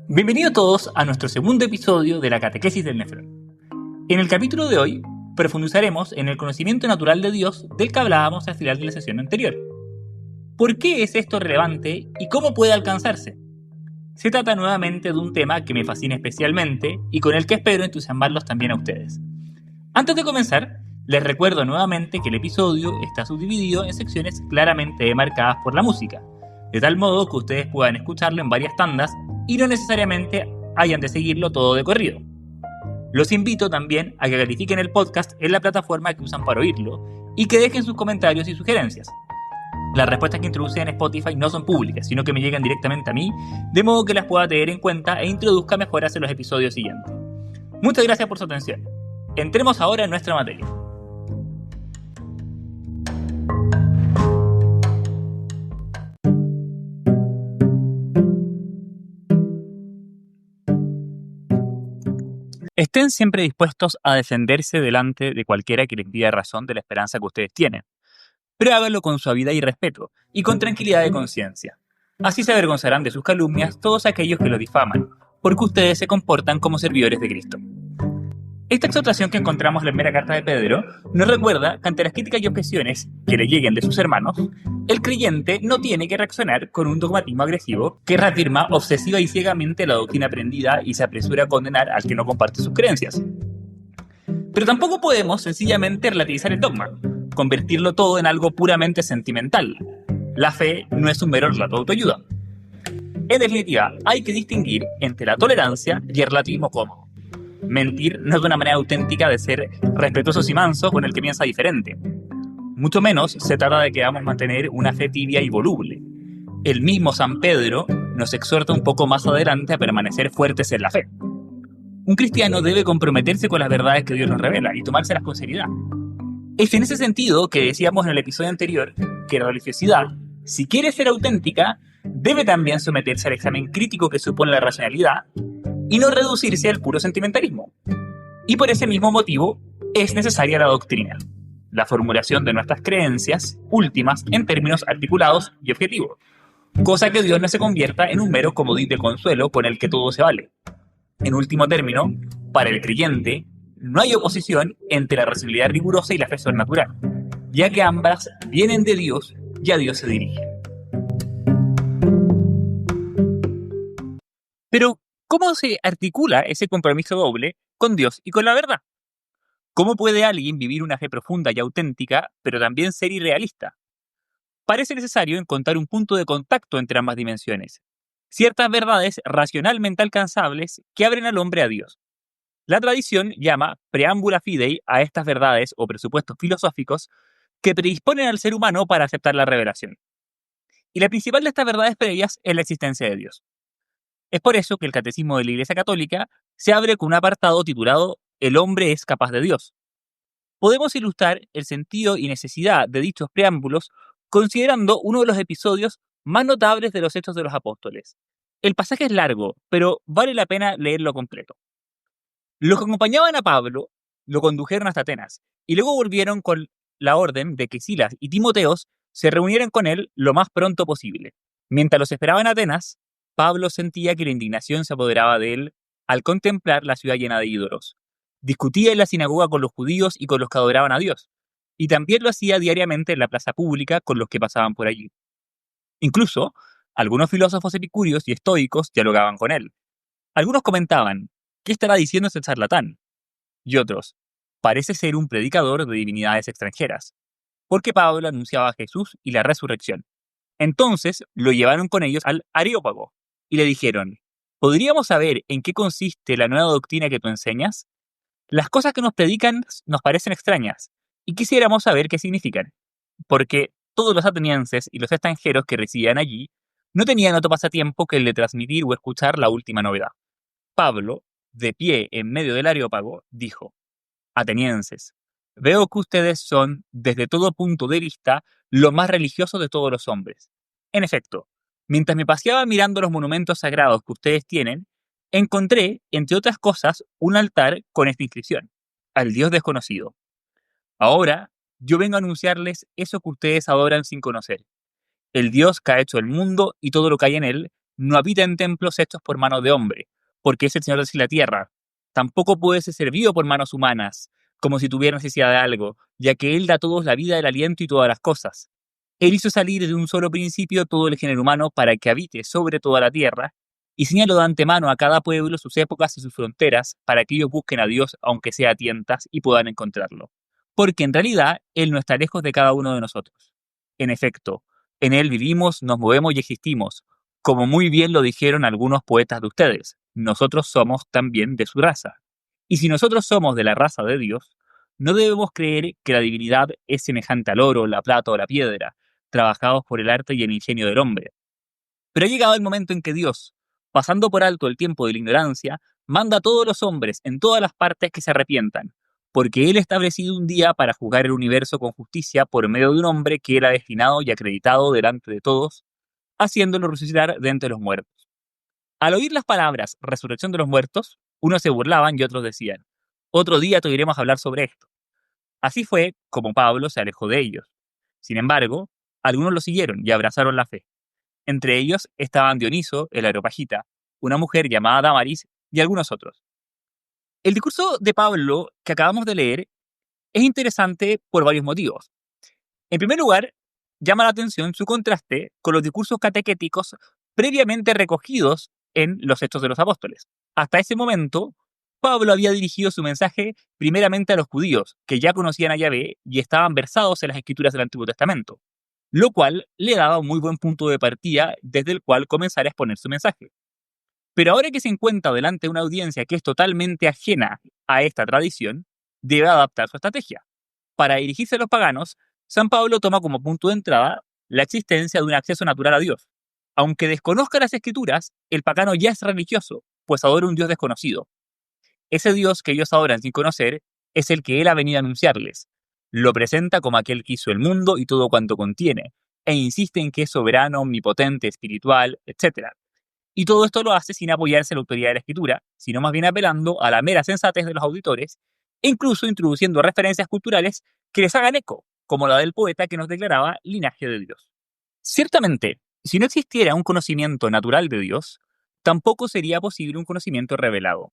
Bienvenidos todos a nuestro segundo episodio de la Catequesis del Nefrón. En el capítulo de hoy profundizaremos en el conocimiento natural de Dios del que hablábamos al final de la sesión anterior. ¿Por qué es esto relevante y cómo puede alcanzarse? Se trata nuevamente de un tema que me fascina especialmente y con el que espero entusiasmarlos también a ustedes. Antes de comenzar, les recuerdo nuevamente que el episodio está subdividido en secciones claramente demarcadas por la música, de tal modo que ustedes puedan escucharlo en varias tandas y no necesariamente hayan de seguirlo todo de corrido. Los invito también a que califiquen el podcast en la plataforma que usan para oírlo y que dejen sus comentarios y sugerencias. Las respuestas que introducen en Spotify no son públicas, sino que me llegan directamente a mí, de modo que las pueda tener en cuenta e introduzca mejoras en los episodios siguientes. Muchas gracias por su atención. Entremos ahora en nuestra materia. Estén siempre dispuestos a defenderse delante de cualquiera que les pida razón de la esperanza que ustedes tienen, pero háganlo con suavidad y respeto, y con tranquilidad de conciencia. Así se avergonzarán de sus calumnias todos aquellos que los difaman, porque ustedes se comportan como servidores de Cristo. Esta exhortación que encontramos en la primera carta de Pedro nos recuerda que ante las críticas y objeciones que le lleguen de sus hermanos, el creyente no tiene que reaccionar con un dogmatismo agresivo que reafirma obsesiva y ciegamente la doctrina aprendida y se apresura a condenar al que no comparte sus creencias. Pero tampoco podemos sencillamente relativizar el dogma, convertirlo todo en algo puramente sentimental. La fe no es un mero relato de autoayuda. En definitiva, hay que distinguir entre la tolerancia y el relativismo cómodo. Mentir no es una manera auténtica de ser respetuosos y mansos con el que piensa diferente. Mucho menos se trata de que debamos mantener una fe tibia y voluble. El mismo San Pedro nos exhorta un poco más adelante a permanecer fuertes en la fe. Un cristiano debe comprometerse con las verdades que Dios nos revela y tomárselas con seriedad. Es en ese sentido que decíamos en el episodio anterior que la religiosidad, si quiere ser auténtica, debe también someterse al examen crítico que supone la racionalidad y no reducirse al puro sentimentalismo. Y por ese mismo motivo es necesaria la doctrina, la formulación de nuestras creencias últimas en términos articulados y objetivos, cosa que Dios no se convierta en un mero comodín de consuelo con el que todo se vale. En último término, para el creyente, no hay oposición entre la racionalidad rigurosa y la fe sobrenatural, ya que ambas vienen de Dios y a Dios se dirigen. Pero, ¿cómo se articula ese compromiso doble con Dios y con la verdad? ¿Cómo puede alguien vivir una fe profunda y auténtica, pero también ser irrealista? Parece necesario encontrar un punto de contacto entre ambas dimensiones, ciertas verdades racionalmente alcanzables que abren al hombre a Dios. La tradición llama preámbula fidei a estas verdades o presupuestos filosóficos que predisponen al ser humano para aceptar la revelación. Y la principal de estas verdades previas es la existencia de Dios. Es por eso que el Catecismo de la Iglesia Católica se abre con un apartado titulado El hombre es capaz de Dios. Podemos ilustrar el sentido y necesidad de dichos preámbulos considerando uno de los episodios más notables de los Hechos de los Apóstoles. El pasaje es largo, pero vale la pena leerlo completo. Los que acompañaban a Pablo lo condujeron hasta Atenas y luego volvieron con la orden de que Silas y Timoteos se reunieran con él lo más pronto posible. Mientras los esperaban en Atenas, Pablo sentía que la indignación se apoderaba de él al contemplar la ciudad llena de ídolos. Discutía en la sinagoga con los judíos y con los que adoraban a Dios, y también lo hacía diariamente en la plaza pública con los que pasaban por allí. Incluso, algunos filósofos epicúreos y estoicos dialogaban con él. Algunos comentaban, ¿qué estará diciendo ese charlatán? Y otros, parece ser un predicador de divinidades extranjeras, porque Pablo anunciaba a Jesús y la resurrección. Entonces lo llevaron con ellos al Areópago y le dijeron, ¿podríamos saber en qué consiste la nueva doctrina que tú enseñas? Las cosas que nos predican nos parecen extrañas y quisiéramos saber qué significan, porque todos los atenienses y los extranjeros que residían allí no tenían otro pasatiempo que el de transmitir o escuchar la última novedad. Pablo, de pie en medio del Areópago, dijo, atenienses, veo que ustedes son, desde todo punto de vista, los más religiosos de todos los hombres. En efecto, mientras me paseaba mirando los monumentos sagrados que ustedes tienen, encontré, entre otras cosas, un altar con esta inscripción, al Dios desconocido. Ahora, yo vengo a anunciarles eso que ustedes adoran sin conocer. El Dios que ha hecho el mundo y todo lo que hay en él, no habita en templos hechos por manos de hombre, porque es el Señor de la tierra. Tampoco puede ser servido por manos humanas, como si tuviera necesidad de algo, ya que Él da a todos la vida, el aliento y todas las cosas. Él hizo salir de un solo principio todo el género humano para que habite sobre toda la tierra, y señaló de antemano a cada pueblo sus épocas y sus fronteras para que ellos busquen a Dios aunque sea a tientas y puedan encontrarlo. Porque en realidad Él no está lejos de cada uno de nosotros. En efecto, en Él vivimos, nos movemos y existimos, como muy bien lo dijeron algunos poetas de ustedes. Nosotros somos también de su raza. Y si nosotros somos de la raza de Dios, no debemos creer que la divinidad es semejante al oro, la plata o la piedra, trabajados por el arte y el ingenio del hombre. Pero ha llegado el momento en que Dios, pasando por alto el tiempo de la ignorancia, manda a todos los hombres en todas las partes que se arrepientan, porque Él ha establecido un día para juzgar el universo con justicia por medio de un hombre que Él ha destinado y acreditado delante de todos, haciéndolo resucitar de entre los muertos. Al oír las palabras resurrección de los muertos, unos se burlaban y otros decían, otro día te oiremos hablar sobre esto. Así fue como Pablo se alejó de ellos. Sin embargo, algunos lo siguieron y abrazaron la fe. Entre ellos estaban Dioniso, el Areopagita, una mujer llamada Damaris y algunos otros. El discurso de Pablo que acabamos de leer es interesante por varios motivos. En primer lugar, llama la atención su contraste con los discursos catequéticos previamente recogidos en los Hechos de los Apóstoles. Hasta ese momento, Pablo había dirigido su mensaje primeramente a los judíos, que ya conocían a Yahvé y estaban versados en las escrituras del Antiguo Testamento, lo cual le daba un muy buen punto de partida desde el cual comenzar a exponer su mensaje. Pero ahora que se encuentra delante de una audiencia que es totalmente ajena a esta tradición, debe adaptar su estrategia. Para dirigirse a los paganos, San Pablo toma como punto de entrada la existencia de un acceso natural a Dios. Aunque desconozca las escrituras, el pagano ya es religioso, pues adora un Dios desconocido. Ese Dios que ellos adoran sin conocer es el que Él ha venido a anunciarles. Lo presenta como aquel que hizo el mundo y todo cuanto contiene, e insiste en que es soberano, omnipotente, espiritual, etc. Y todo esto lo hace sin apoyarse en la autoridad de la escritura, sino más bien apelando a la mera sensatez de los auditores, e incluso introduciendo referencias culturales que les hagan eco, como la del poeta que nos declaraba linaje de Dios. Ciertamente, si no existiera un conocimiento natural de Dios, tampoco sería posible un conocimiento revelado.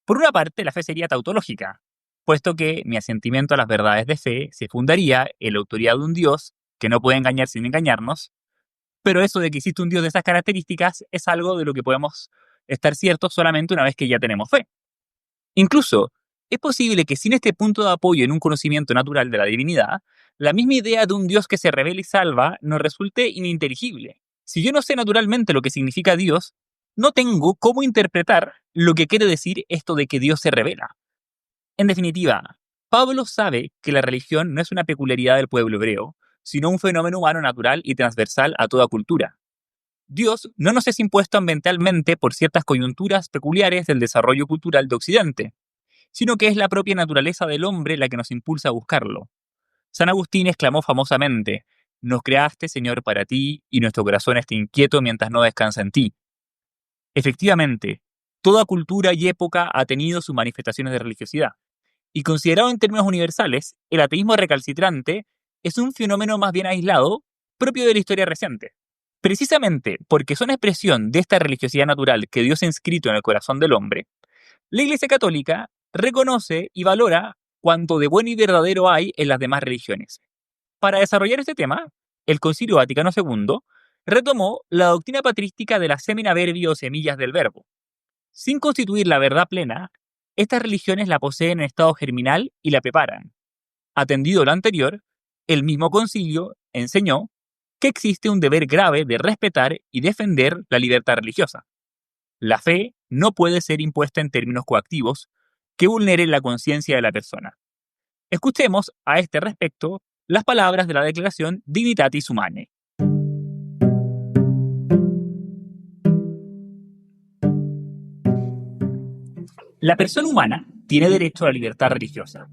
Por una parte, la fe sería tautológica, puesto que mi asentimiento a las verdades de fe se fundaría en la autoridad de un Dios que no puede engañar sin engañarnos, pero eso de que existe un Dios de esas características es algo de lo que podemos estar ciertos solamente una vez que ya tenemos fe. Incluso, es posible que sin este punto de apoyo en un conocimiento natural de la divinidad, la misma idea de un Dios que se revela y salva nos resulte ininteligible. Si yo no sé naturalmente lo que significa Dios, no tengo cómo interpretar lo que quiere decir esto de que Dios se revela. En definitiva, Pablo sabe que la religión no es una peculiaridad del pueblo hebreo, sino un fenómeno humano natural y transversal a toda cultura. Dios no nos es impuesto ambientalmente por ciertas coyunturas peculiares del desarrollo cultural de Occidente, sino que es la propia naturaleza del hombre la que nos impulsa a buscarlo. San Agustín exclamó famosamente, «Nos creaste, Señor, para ti, y nuestro corazón está inquieto mientras no descansa en ti». Efectivamente, toda cultura y época ha tenido sus manifestaciones de religiosidad, y considerado en términos universales, el ateísmo recalcitrante es un fenómeno más bien aislado, propio de la historia reciente. Precisamente porque son expresión de esta religiosidad natural que Dios ha inscrito en el corazón del hombre, la Iglesia Católica reconoce y valora cuanto de bueno y verdadero hay en las demás religiones. Para desarrollar este tema, el Concilio Vaticano II retomó la doctrina patrística de la semina verbio o semillas del verbo. Sin constituir la verdad plena, estas religiones la poseen en estado germinal y la preparan. Atendido lo anterior, el mismo concilio enseñó que existe un deber grave de respetar y defender la libertad religiosa. La fe no puede ser impuesta en términos coactivos que vulneren la conciencia de la persona. Escuchemos a este respecto las palabras de la Declaración Dignitatis Humanae. La persona humana tiene derecho a la libertad religiosa.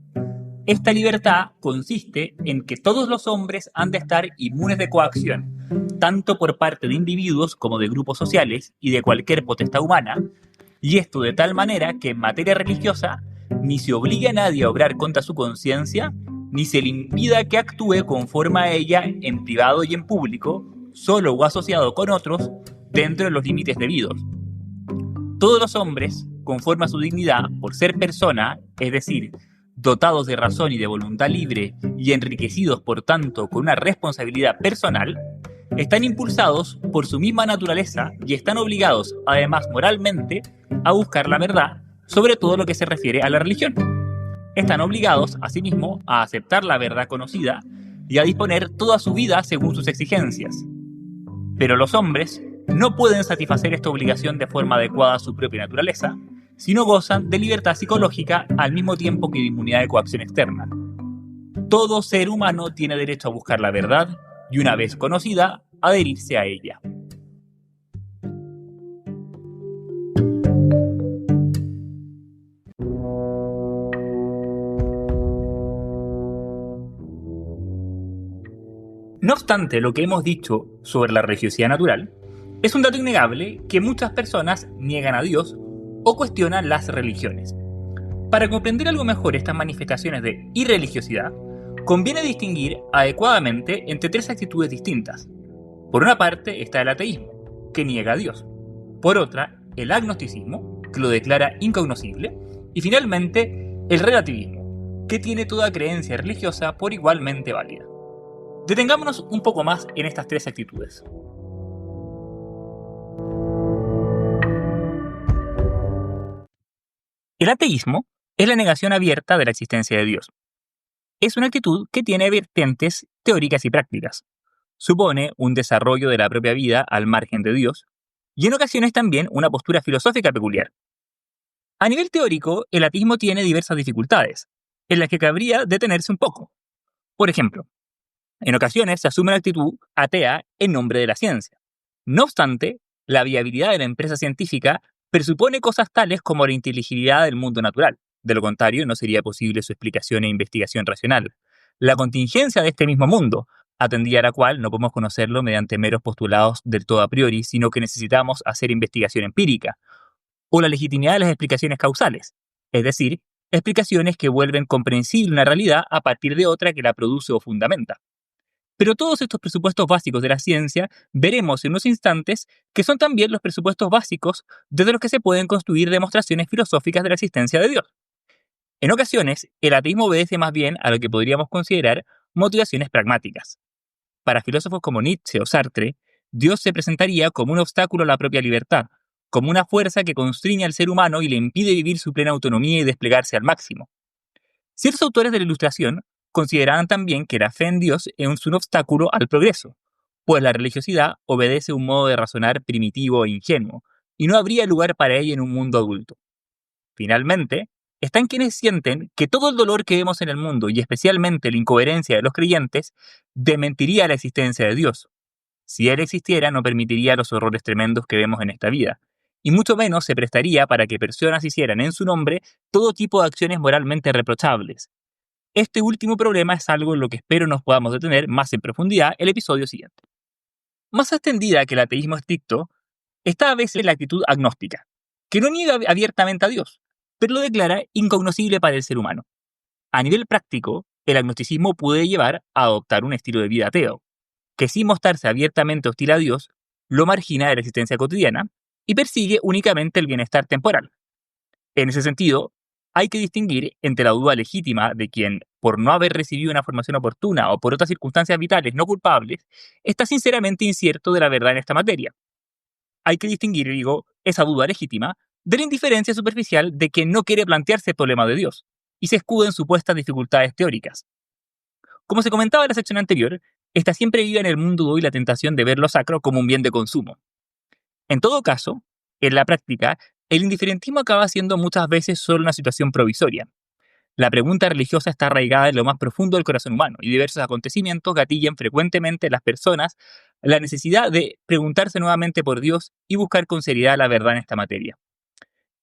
Esta libertad consiste en que todos los hombres han de estar inmunes de coacción, tanto por parte de individuos como de grupos sociales y de cualquier potestad humana, y esto de tal manera que en materia religiosa ni se obligue a nadie a obrar contra su conciencia, ni se le impida que actúe conforme a ella en privado y en público, solo o asociado con otros, dentro de los límites debidos. Todos los hombres, conforme a su dignidad, por ser persona, es decir, dotados de razón y de voluntad libre y enriquecidos por tanto con una responsabilidad personal, están impulsados por su misma naturaleza y están obligados, además moralmente, a buscar la verdad sobre todo lo que se refiere a la religión. Están obligados, asimismo, a aceptar la verdad conocida y a disponer toda su vida según sus exigencias. Pero los hombres no pueden satisfacer esta obligación de forma adecuada a su propia naturaleza, si no gozan de libertad psicológica al mismo tiempo que de inmunidad de coacción externa. Todo ser humano tiene derecho a buscar la verdad y, una vez conocida, adherirse a ella. No obstante, lo que hemos dicho sobre la religiosidad natural, es un dato innegable que muchas personas niegan a Dios o cuestionan las religiones. Para comprender algo mejor estas manifestaciones de irreligiosidad, conviene distinguir adecuadamente entre tres actitudes distintas. Por una parte está el ateísmo, que niega a Dios. Por otra, el agnosticismo, que lo declara incognoscible. Y finalmente, el relativismo, que tiene toda creencia religiosa por igualmente válida. Detengámonos un poco más en estas tres actitudes. El ateísmo es la negación abierta de la existencia de Dios. Es una actitud que tiene vertientes teóricas y prácticas. Supone un desarrollo de la propia vida al margen de Dios y en ocasiones también una postura filosófica peculiar. A nivel teórico, el ateísmo tiene diversas dificultades, en las que cabría detenerse un poco. Por ejemplo, en ocasiones se asume una actitud atea en nombre de la ciencia. No obstante, la viabilidad de la empresa científica presupone cosas tales como la inteligibilidad del mundo natural. De lo contrario, no sería posible su explicación e investigación racional. La contingencia de este mismo mundo, atendida a la cual no podemos conocerlo mediante meros postulados del todo a priori, sino que necesitamos hacer investigación empírica. O la legitimidad de las explicaciones causales, es decir, explicaciones que vuelven comprensible una realidad a partir de otra que la produce o fundamenta. Pero todos estos presupuestos básicos de la ciencia veremos en unos instantes que son también los presupuestos básicos desde los que se pueden construir demostraciones filosóficas de la existencia de Dios. En ocasiones, el ateísmo obedece más bien a lo que podríamos considerar motivaciones pragmáticas. Para filósofos como Nietzsche o Sartre, Dios se presentaría como un obstáculo a la propia libertad, como una fuerza que constriñe al ser humano y le impide vivir su plena autonomía y desplegarse al máximo. Ciertos autores de la Ilustración consideraban también que la fe en Dios es un obstáculo al progreso, pues la religiosidad obedece a un modo de razonar primitivo e ingenuo, y no habría lugar para ella en un mundo adulto. Finalmente, están quienes sienten que todo el dolor que vemos en el mundo, y especialmente la incoherencia de los creyentes, desmentiría la existencia de Dios. Si Él existiera, no permitiría los horrores tremendos que vemos en esta vida, y mucho menos se prestaría para que personas hicieran en su nombre todo tipo de acciones moralmente reprochables. Este último problema es algo en lo que espero nos podamos detener más en profundidad el episodio siguiente. Más extendida que el ateísmo estricto, está a veces la actitud agnóstica, que no niega abiertamente a Dios, pero lo declara incognoscible para el ser humano. A nivel práctico, el agnosticismo puede llevar a adoptar un estilo de vida ateo, que sin mostrarse abiertamente hostil a Dios, lo margina de la existencia cotidiana y persigue únicamente el bienestar temporal. En ese sentido, hay que distinguir entre la duda legítima de quien, por no haber recibido una formación oportuna o por otras circunstancias vitales no culpables, está sinceramente incierto de la verdad en esta materia. Hay que distinguir, esa duda legítima de la indiferencia superficial de quien no quiere plantearse el problema de Dios y se escuda en supuestas dificultades teóricas. Como se comentaba en la sección anterior, esta siempre vive en el mundo de hoy la tentación de ver lo sacro como un bien de consumo. En todo caso, en la práctica, el indiferentismo acaba siendo muchas veces solo una situación provisoria. La pregunta religiosa está arraigada en lo más profundo del corazón humano y diversos acontecimientos gatillan frecuentemente en las personas la necesidad de preguntarse nuevamente por Dios y buscar con seriedad la verdad en esta materia.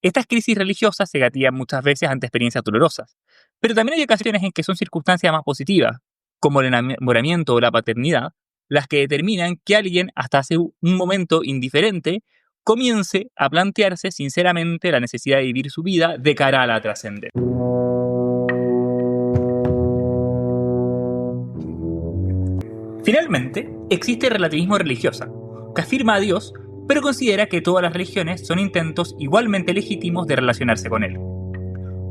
Estas crisis religiosas se gatillan muchas veces ante experiencias dolorosas, pero también hay ocasiones en que son circunstancias más positivas, como el enamoramiento o la paternidad, las que determinan que alguien, hasta hace un momento indiferente, comience a plantearse sinceramente la necesidad de vivir su vida de cara a la trascendencia. Finalmente, existe el relativismo religioso, que afirma a Dios pero considera que todas las religiones son intentos igualmente legítimos de relacionarse con él.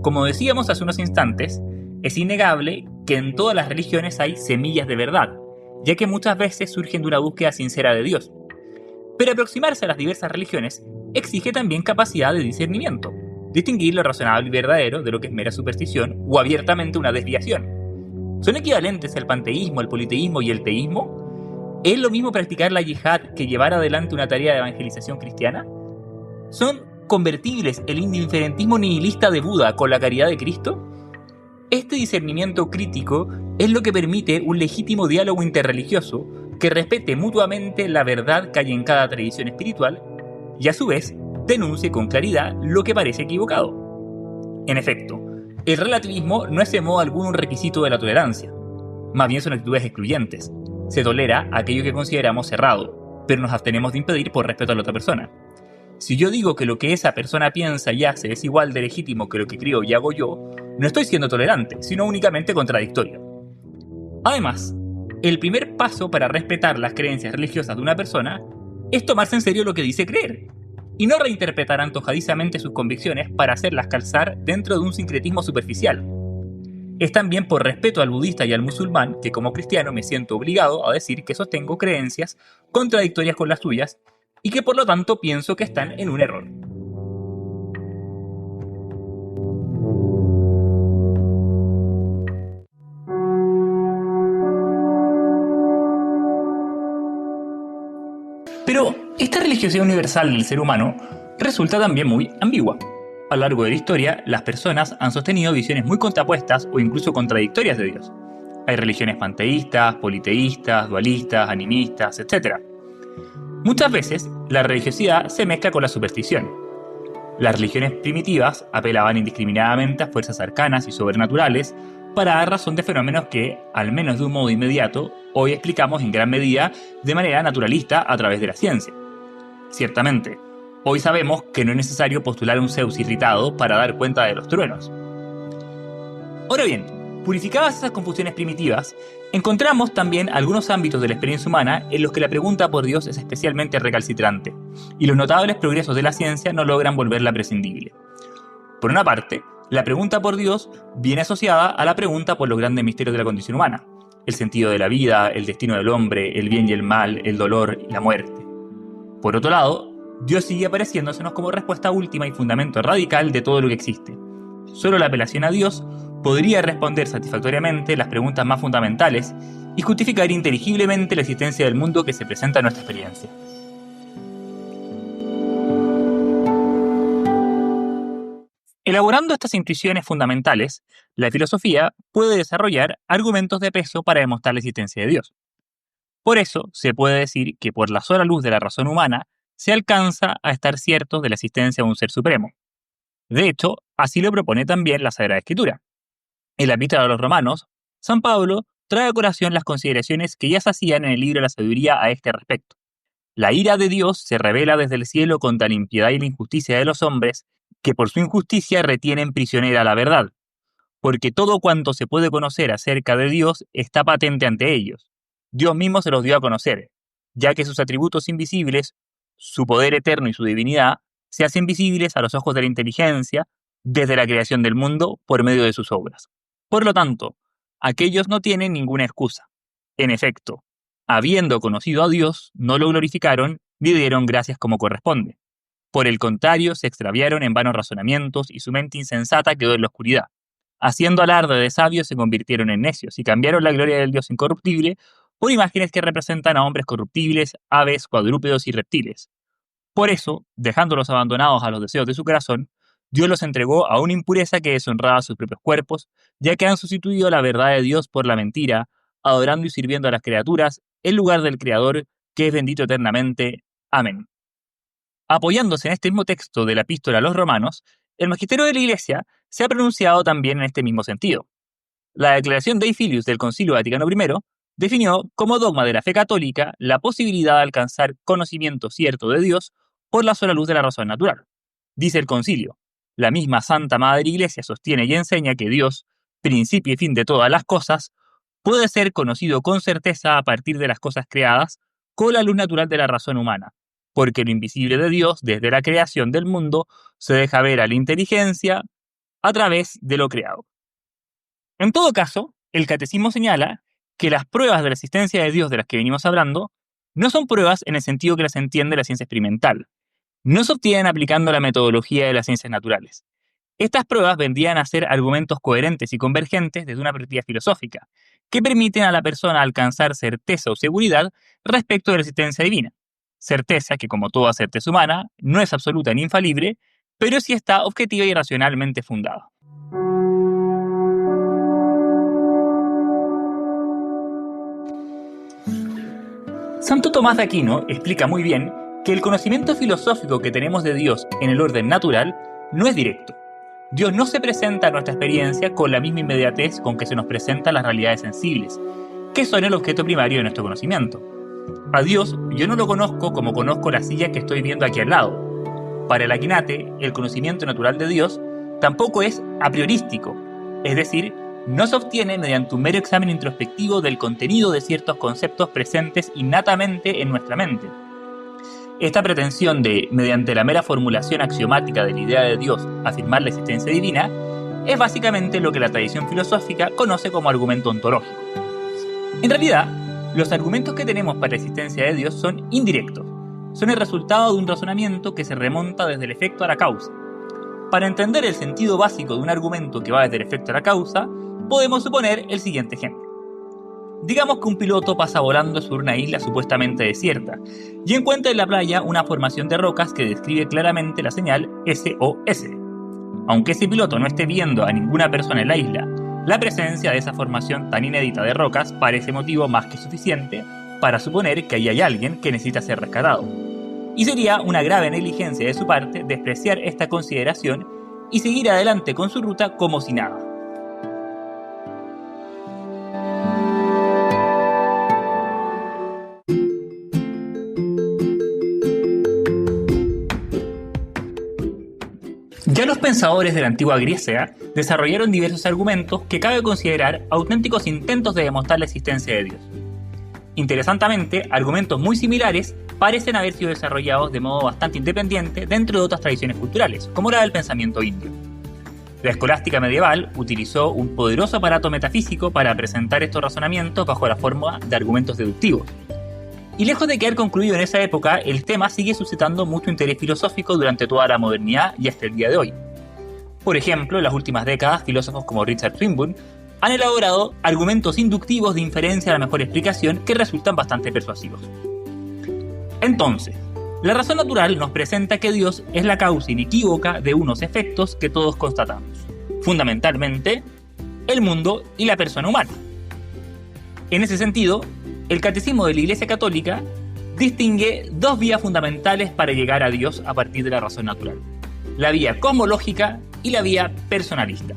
Como decíamos hace unos instantes, es innegable que en todas las religiones hay semillas de verdad, ya que muchas veces surgen de una búsqueda sincera de Dios. Pero aproximarse a las diversas religiones exige también capacidad de discernimiento, distinguir lo razonable y verdadero de lo que es mera superstición o abiertamente una desviación. ¿Son equivalentes el panteísmo, el politeísmo y el teísmo? ¿Es lo mismo practicar la yihad que llevar adelante una tarea de evangelización cristiana? ¿Son convertibles el indiferentismo nihilista de Buda con la caridad de Cristo? Este discernimiento crítico es lo que permite un legítimo diálogo interreligioso que respete mutuamente la verdad que hay en cada tradición espiritual y a su vez denuncie con claridad lo que parece equivocado. En efecto, el relativismo no es en modo alguno un requisito de la tolerancia, más bien son actitudes excluyentes. Se tolera aquello que consideramos cerrado, pero nos abstenemos de impedir por respeto a la otra persona. Si yo digo que lo que esa persona piensa y hace es igual de legítimo que lo que creo y hago yo, no estoy siendo tolerante, sino únicamente contradictorio. Además, el primer paso para respetar las creencias religiosas de una persona es tomarse en serio lo que dice creer, y no reinterpretar antojadizamente sus convicciones para hacerlas calzar dentro de un sincretismo superficial. Es también por respeto al budista y al musulmán que como cristiano me siento obligado a decir que sostengo creencias contradictorias con las suyas y que por lo tanto pienso que están en un error. Pero esta religiosidad universal del ser humano resulta también muy ambigua. A lo largo de la historia, las personas han sostenido visiones muy contrapuestas o incluso contradictorias de Dios. Hay religiones panteístas, politeístas, dualistas, animistas, etc. Muchas veces, la religiosidad se mezcla con la superstición. Las religiones primitivas apelaban indiscriminadamente a fuerzas arcanas y sobrenaturales para dar razón de fenómenos que, al menos de un modo inmediato, hoy explicamos en gran medida de manera naturalista a través de la ciencia. Ciertamente, hoy sabemos que no es necesario postular un Zeus irritado para dar cuenta de los truenos. Ahora bien, purificadas esas confusiones primitivas, encontramos también algunos ámbitos de la experiencia humana en los que la pregunta por Dios es especialmente recalcitrante, y los notables progresos de la ciencia no logran volverla prescindible. Por una parte, la pregunta por Dios viene asociada a la pregunta por los grandes misterios de la condición humana, el sentido de la vida, el destino del hombre, el bien y el mal, el dolor y la muerte. Por otro lado, Dios sigue apareciéndosenos como respuesta última y fundamento radical de todo lo que existe. Solo la apelación a Dios podría responder satisfactoriamente las preguntas más fundamentales y justificar inteligiblemente la existencia del mundo que se presenta en nuestra experiencia. Elaborando estas intuiciones fundamentales, la filosofía puede desarrollar argumentos de peso para demostrar la existencia de Dios. Por eso, se puede decir que por la sola luz de la razón humana se alcanza a estar ciertos de la existencia de un ser supremo. De hecho, así lo propone también la Sagrada Escritura. En la Epístola a los Romanos, San Pablo trae a colación las consideraciones que ya se hacían en el libro de la Sabiduría a este respecto. La ira de Dios se revela desde el cielo contra la impiedad y la injusticia de los hombres, que por su injusticia retienen prisionera la verdad, porque todo cuanto se puede conocer acerca de Dios está patente ante ellos. Dios mismo se los dio a conocer, ya que sus atributos invisibles, su poder eterno y su divinidad, se hacen visibles a los ojos de la inteligencia desde la creación del mundo por medio de sus obras. Por lo tanto, aquellos no tienen ninguna excusa. En efecto, habiendo conocido a Dios, no lo glorificaron ni dieron gracias como corresponde. Por el contrario, se extraviaron en vanos razonamientos y su mente insensata quedó en la oscuridad. Haciendo alarde de sabios, se convirtieron en necios y cambiaron la gloria del Dios incorruptible por imágenes que representan a hombres corruptibles, aves, cuadrúpedos y reptiles. Por eso, dejándolos abandonados a los deseos de su corazón, Dios los entregó a una impureza que deshonraba sus propios cuerpos, ya que han sustituido la verdad de Dios por la mentira, adorando y sirviendo a las criaturas en lugar del Creador, que es bendito eternamente. Amén. Apoyándose en este mismo texto de la Epístola a los Romanos, el Magisterio de la Iglesia se ha pronunciado también en este mismo sentido. La declaración Dei Filius del Concilio Vaticano I definió como dogma de la fe católica la posibilidad de alcanzar conocimiento cierto de Dios por la sola luz de la razón natural. Dice el concilio: la misma Santa Madre Iglesia sostiene y enseña que Dios, principio y fin de todas las cosas, puede ser conocido con certeza a partir de las cosas creadas con la luz natural de la razón humana, porque lo invisible de Dios, desde la creación del mundo, se deja ver a la inteligencia a través de lo creado. En todo caso, el catecismo señala que las pruebas de la existencia de Dios de las que venimos hablando no son pruebas en el sentido que las entiende la ciencia experimental. No se obtienen aplicando la metodología de las ciencias naturales. Estas pruebas vendrían a ser argumentos coherentes y convergentes desde una perspectiva filosófica, que permiten a la persona alcanzar certeza o seguridad respecto de la existencia divina. Certeza que, como toda certeza humana, no es absoluta ni infalible, pero sí está objetiva y racionalmente fundada. Santo Tomás de Aquino explica muy bien que el conocimiento filosófico que tenemos de Dios en el orden natural no es directo. Dios no se presenta a nuestra experiencia con la misma inmediatez con que se nos presentan las realidades sensibles, que son el objeto primario de nuestro conocimiento. A Dios yo no lo conozco como conozco la silla que estoy viendo aquí al lado. Para el Aquinate, el conocimiento natural de Dios tampoco es a priorístico, es decir, no se obtiene mediante un mero examen introspectivo del contenido de ciertos conceptos presentes innatamente en nuestra mente. Esta pretensión de, mediante la mera formulación axiomática de la idea de Dios, afirmar la existencia divina, es básicamente lo que la tradición filosófica conoce como argumento ontológico. En realidad, los argumentos que tenemos para la existencia de Dios son indirectos, son el resultado de un razonamiento que se remonta desde el efecto a la causa. Para entender el sentido básico de un argumento que va desde el efecto a la causa, podemos suponer el siguiente ejemplo. Digamos que un piloto pasa volando sobre una isla supuestamente desierta y encuentra en la playa una formación de rocas que describe claramente la señal SOS. Aunque ese piloto no esté viendo a ninguna persona en la isla, la presencia de esa formación tan inédita de rocas parece motivo más que suficiente para suponer que ahí hay alguien que necesita ser rescatado. Y sería una grave negligencia de su parte despreciar esta consideración y seguir adelante con su ruta como si nada. Ya los pensadores de la antigua Grecia desarrollaron diversos argumentos que cabe considerar auténticos intentos de demostrar la existencia de Dios. Interesantemente, argumentos muy similares parecen haber sido desarrollados de modo bastante independiente dentro de otras tradiciones culturales, como la del pensamiento indio. La escolástica medieval utilizó un poderoso aparato metafísico para presentar estos razonamientos bajo la forma de argumentos deductivos. Y lejos de quedar concluido en esa época, el tema sigue suscitando mucho interés filosófico durante toda la modernidad y hasta el día de hoy. Por ejemplo, en las últimas décadas, filósofos como Richard Swinburne han elaborado argumentos inductivos de inferencia a la mejor explicación que resultan bastante persuasivos. Entonces, la razón natural nos presenta que Dios es la causa inequívoca de unos efectos que todos constatamos, fundamentalmente el mundo y la persona humana. En ese sentido, el Catecismo de la Iglesia Católica distingue dos vías fundamentales para llegar a Dios a partir de la razón natural: la vía cosmológica y la vía personalista.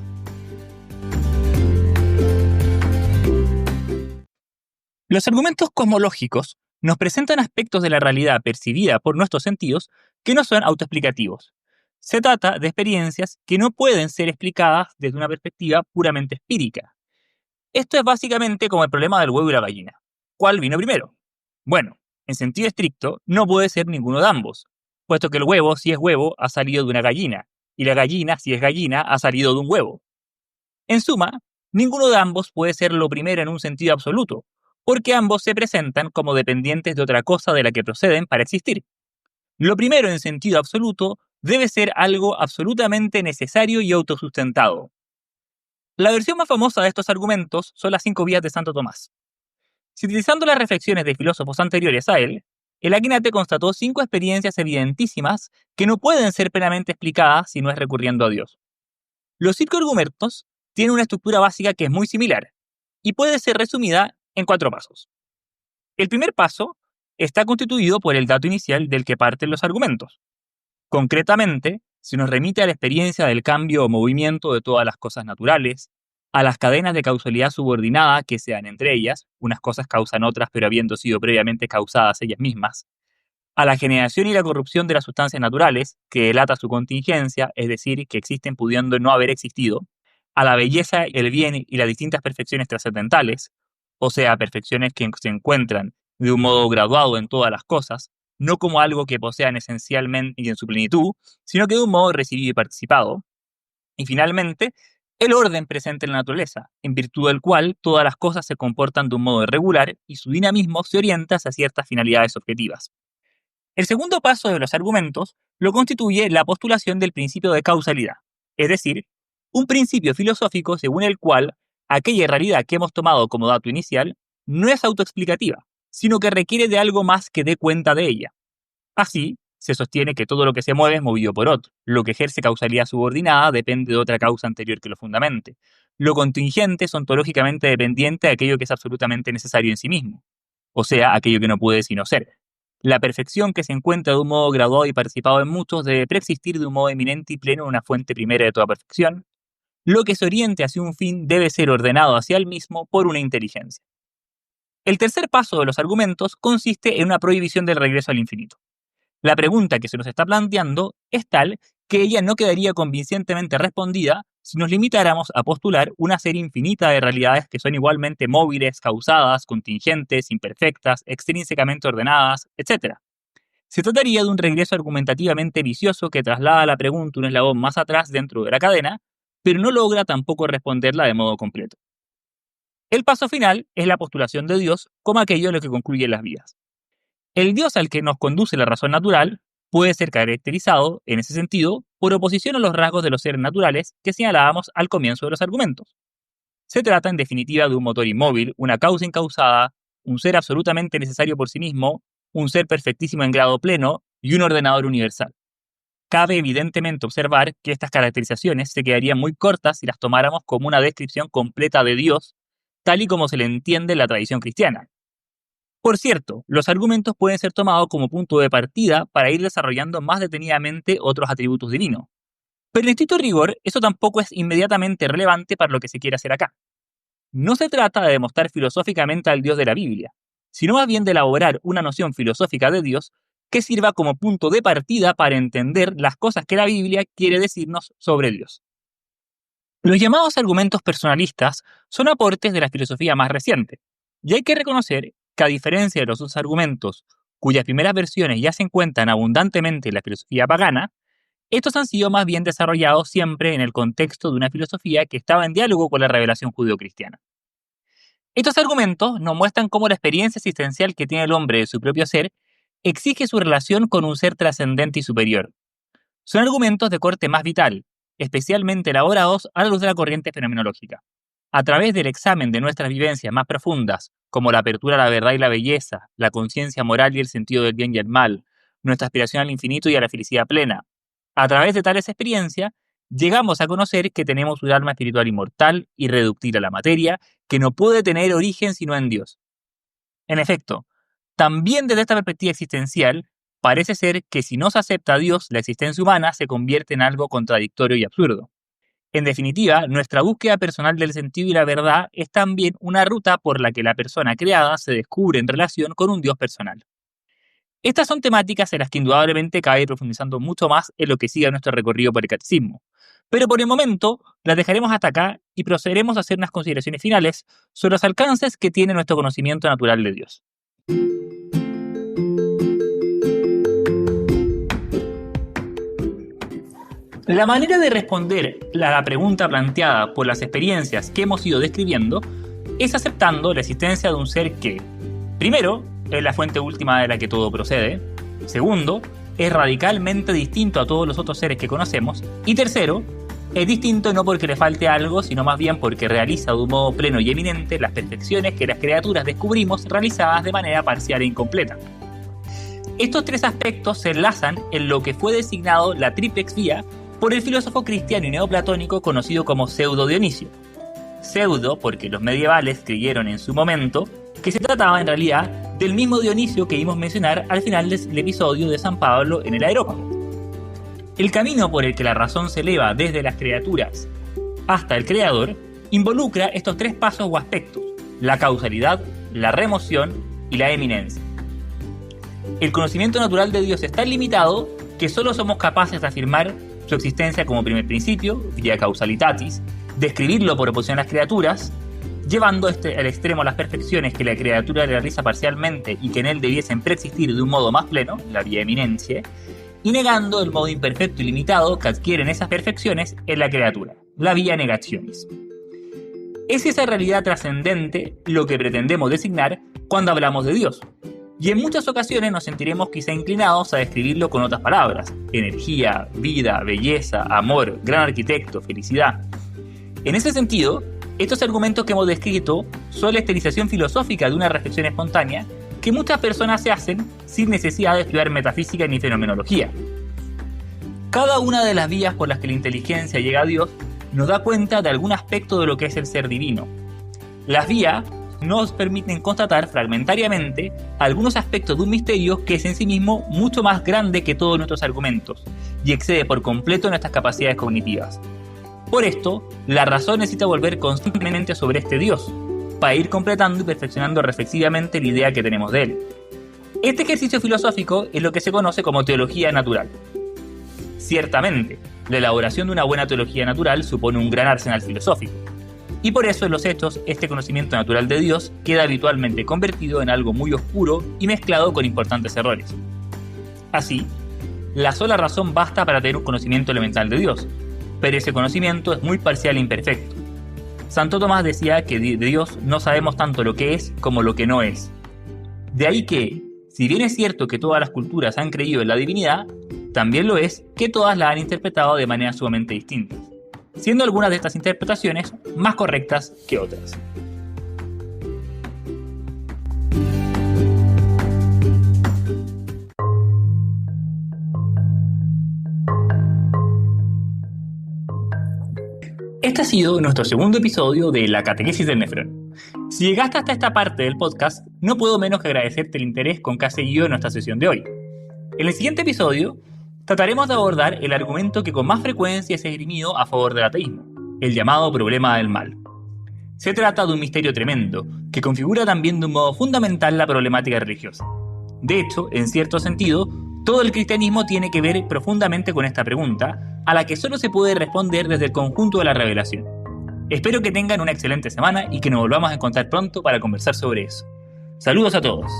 Los argumentos cosmológicos nos presentan aspectos de la realidad percibida por nuestros sentidos que no son autoexplicativos. Se trata de experiencias que no pueden ser explicadas desde una perspectiva puramente empírica. Esto es básicamente como el problema del huevo y la gallina. ¿Cuál vino primero? Bueno, en sentido estricto, no puede ser ninguno de ambos, puesto que el huevo, si es huevo, ha salido de una gallina, y la gallina, si es gallina, ha salido de un huevo. En suma, ninguno de ambos puede ser lo primero en un sentido absoluto, porque ambos se presentan como dependientes de otra cosa de la que proceden para existir. Lo primero en sentido absoluto debe ser algo absolutamente necesario y autosustentado. La versión más famosa de estos argumentos son las 5 vías de Santo Tomás. Si utilizando las reflexiones de filósofos anteriores a él, el Aquinate constató 5 experiencias evidentísimas que no pueden ser plenamente explicadas si no es recurriendo a Dios. Los 5 argumentos tienen una estructura básica que es muy similar y puede ser resumida en 4 pasos. El primer paso está constituido por el dato inicial del que parten los argumentos. Concretamente, se nos remite a la experiencia del cambio o movimiento de todas las cosas naturales, a las cadenas de causalidad subordinada que se dan entre ellas, unas cosas causan otras pero habiendo sido previamente causadas ellas mismas, a la generación y la corrupción de las sustancias naturales, que delata su contingencia, es decir, que existen pudiendo no haber existido, a la belleza, el bien y las distintas perfecciones trascendentales, o sea, perfecciones que se encuentran de un modo graduado en todas las cosas, no como algo que posean esencialmente y en su plenitud, sino que de un modo recibido y participado. Y finalmente, el orden presente en la naturaleza, en virtud del cual todas las cosas se comportan de un modo irregular y su dinamismo se orienta hacia ciertas finalidades objetivas. El segundo paso de los argumentos lo constituye la postulación del principio de causalidad, es decir, un principio filosófico según el cual aquella realidad que hemos tomado como dato inicial no es autoexplicativa, sino que requiere de algo más que dé cuenta de ella. Así, se sostiene que todo lo que se mueve es movido por otro. Lo que ejerce causalidad subordinada depende de otra causa anterior que lo fundamente. Lo contingente es ontológicamente dependiente de aquello que es absolutamente necesario en sí mismo, o sea, aquello que no puede sino ser. La perfección que se encuentra de un modo graduado y participado en muchos debe preexistir de un modo eminente y pleno en una fuente primera de toda perfección. Lo que se oriente hacia un fin debe ser ordenado hacia el mismo por una inteligencia. El tercer paso de los argumentos consiste en una prohibición del regreso al infinito. La pregunta que se nos está planteando es tal que ella no quedaría convincentemente respondida si nos limitáramos a postular una serie infinita de realidades que son igualmente móviles, causadas, contingentes, imperfectas, extrínsecamente ordenadas, etc. Se trataría de un regreso argumentativamente vicioso que traslada la pregunta un eslabón más atrás dentro de la cadena, pero no logra tampoco responderla de modo completo. El paso final es la postulación de Dios como aquello en lo que concluyen las vidas. El Dios al que nos conduce la razón natural puede ser caracterizado, en ese sentido, por oposición a los rasgos de los seres naturales que señalábamos al comienzo de los argumentos. Se trata, en definitiva, de un motor inmóvil, una causa incausada, un ser absolutamente necesario por sí mismo, un ser perfectísimo en grado pleno y un ordenador universal. Cabe evidentemente observar que estas caracterizaciones se quedarían muy cortas si las tomáramos como una descripción completa de Dios, tal y como se le entiende en la tradición cristiana. Por cierto, los argumentos pueden ser tomados como punto de partida para ir desarrollando más detenidamente otros atributos divinos. Pero en estricto rigor, eso tampoco es inmediatamente relevante para lo que se quiere hacer acá. No se trata de demostrar filosóficamente al Dios de la Biblia, sino más bien de elaborar una noción filosófica de Dios que sirva como punto de partida para entender las cosas que la Biblia quiere decirnos sobre Dios. Los llamados argumentos personalistas son aportes de la filosofía más reciente, y hay que reconocer que a diferencia de los otros argumentos, cuyas primeras versiones ya se encuentran abundantemente en la filosofía pagana, estos han sido más bien desarrollados siempre en el contexto de una filosofía que estaba en diálogo con la revelación judeocristiana. Estos argumentos nos muestran cómo la experiencia existencial que tiene el hombre de su propio ser exige su relación con un ser trascendente y superior. Son argumentos de corte más vital, especialmente elaborados a la luz de la corriente fenomenológica. A través del examen de nuestras vivencias más profundas, como la apertura a la verdad y la belleza, la conciencia moral y el sentido del bien y el mal, nuestra aspiración al infinito y a la felicidad plena, a través de tales experiencias, llegamos a conocer que tenemos un alma espiritual inmortal, irreductible a la materia, que no puede tener origen sino en Dios. En efecto, también desde esta perspectiva existencial, parece ser que si no se acepta a Dios, la existencia humana se convierte en algo contradictorio y absurdo. En definitiva, nuestra búsqueda personal del sentido y la verdad es también una ruta por la que la persona creada se descubre en relación con un Dios personal. Estas son temáticas en las que indudablemente cabe ir profundizando mucho más en lo que siga nuestro recorrido por el catecismo. Pero por el momento las dejaremos hasta acá y procederemos a hacer unas consideraciones finales sobre los alcances que tiene nuestro conocimiento natural de Dios. La manera de responder a la pregunta planteada por las experiencias que hemos ido describiendo es aceptando la existencia de un ser que, primero, es la fuente última de la que todo procede, segundo, es radicalmente distinto a todos los otros seres que conocemos, y tercero, es distinto no porque le falte algo, sino más bien porque realiza de un modo pleno y eminente las perfecciones que las criaturas descubrimos realizadas de manera parcial e incompleta. Estos tres aspectos se enlazan en lo que fue designado la triplex vía por el filósofo cristiano y neoplatónico conocido como Pseudo Dionisio. Pseudo porque los medievales creyeron en su momento que se trataba en realidad del mismo Dionisio que vimos mencionar al final del episodio de San Pablo en el Areópago. El camino por el que la razón se eleva desde las criaturas hasta el Creador involucra estos tres pasos o aspectos: la causalidad, la remoción y la eminencia. El conocimiento natural de Dios es tan limitado que solo somos capaces de afirmar su existencia como primer principio, via causalitatis, describirlo por oposición a las criaturas, llevando al extremo las perfecciones que la criatura realiza parcialmente y que en él debiesen preexistir de un modo más pleno, la vía eminencia, y negando el modo imperfecto y limitado que adquieren esas perfecciones en la criatura, la vía negationis. Es esa realidad trascendente lo que pretendemos designar cuando hablamos de Dios, y en muchas ocasiones nos sentiremos quizá inclinados a describirlo con otras palabras: energía, vida, belleza, amor, gran arquitecto, felicidad. En ese sentido, estos argumentos que hemos descrito son la estilización filosófica de una reflexión espontánea que muchas personas se hacen sin necesidad de estudiar metafísica ni fenomenología. Cada una de las vías por las que la inteligencia llega a Dios nos da cuenta de algún aspecto de lo que es el ser divino. Las vías nos permiten constatar fragmentariamente algunos aspectos de un misterio que es en sí mismo mucho más grande que todos nuestros argumentos y excede por completo nuestras capacidades cognitivas. Por esto, la razón necesita volver constantemente sobre este Dios, para ir completando y perfeccionando reflexivamente la idea que tenemos de él. Este ejercicio filosófico es lo que se conoce como teología natural. Ciertamente, la elaboración de una buena teología natural supone un gran arsenal filosófico, y por eso en los hechos este conocimiento natural de Dios queda habitualmente convertido en algo muy oscuro y mezclado con importantes errores. Así, la sola razón basta para tener un conocimiento elemental de Dios, pero ese conocimiento es muy parcial e imperfecto. Santo Tomás decía que de Dios no sabemos tanto lo que es como lo que no es. De ahí que, si bien es cierto que todas las culturas han creído en la divinidad, también lo es que todas la han interpretado de maneras sumamente distintas, siendo algunas de estas interpretaciones más correctas que otras. Este ha sido nuestro segundo episodio de La Catequesis del Nefrón. Si llegaste hasta esta parte del podcast, no puedo menos que agradecerte el interés con que has seguido nuestra sesión de hoy. En el siguiente episodio, trataremos de abordar el argumento que con más frecuencia es esgrimido a favor del ateísmo, el llamado problema del mal. Se trata de un misterio tremendo, que configura también de un modo fundamental la problemática religiosa. De hecho, en cierto sentido, todo el cristianismo tiene que ver profundamente con esta pregunta, a la que solo se puede responder desde el conjunto de la revelación. Espero que tengan una excelente semana y que nos volvamos a encontrar pronto para conversar sobre eso. Saludos a todos.